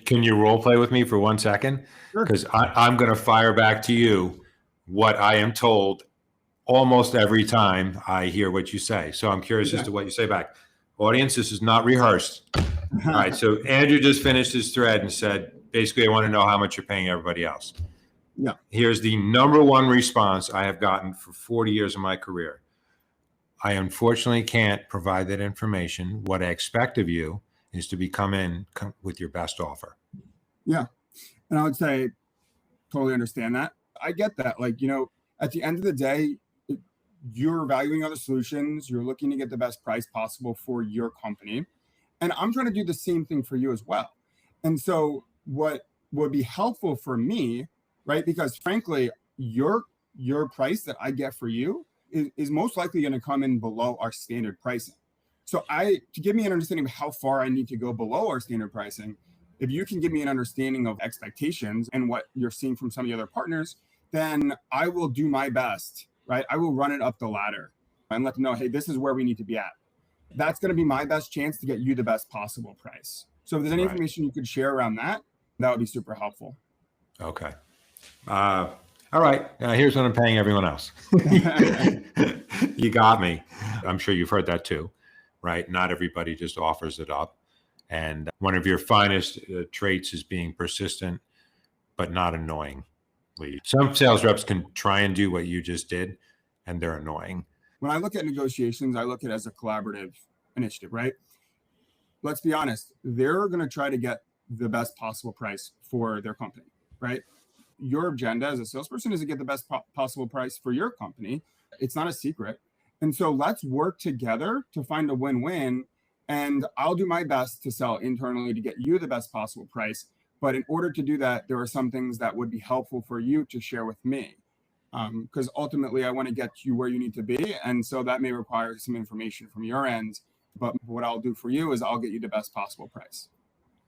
can you role play with me for 1 second? Sure. Because I'm going to fire back to you what I am told almost every time I hear what you say. So I'm curious as to what you say back. Audience, this is not rehearsed. All right. So Andrew just finished his thread and said, basically, I want to know how much you're paying everybody else. Yeah. Here's the number one response I have gotten for 40 years of my career. I unfortunately can't provide that information. What I expect of you is to come with your best offer. Yeah. And I would say, totally understand that. I get that. Like, at the end of the day, you're evaluating other solutions. You're looking to get the best price possible for your company. And I'm trying to do the same thing for you as well. And so what would be helpful for me, right? Because frankly, your price that I get for you is most likely going to come in below our standard pricing. So to give me an understanding of how far I need to go below our standard pricing, if you can give me an understanding of expectations and what you're seeing from some of the other partners, then I will do my best, right? I will run it up the ladder and let them know, hey, this is where we need to be at. That's going to be my best chance to get you the best possible price. So if there's any information you could share around that, that would be super helpful. Okay. All right. Here's what I'm paying everyone else. You got me. I'm sure you've heard that too, right? Not everybody just offers it up. And one of your finest traits is being persistent, but not annoying. Some sales reps can try and do what you just did, and they're annoying. When I look at negotiations, I look at it as a collaborative initiative, right? Let's be honest. They're going to try to get the best possible price for their company, right? Your agenda as a salesperson is to get the best possible price for your company. It's not a secret. And so let's work together to find a win-win. And I'll do my best to sell internally to get you the best possible price. But in order to do that, there are some things that would be helpful for you to share with me. Because ultimately, I want to get you where you need to be. And so that may require some information from your end. But what I'll do for you is I'll get you the best possible price.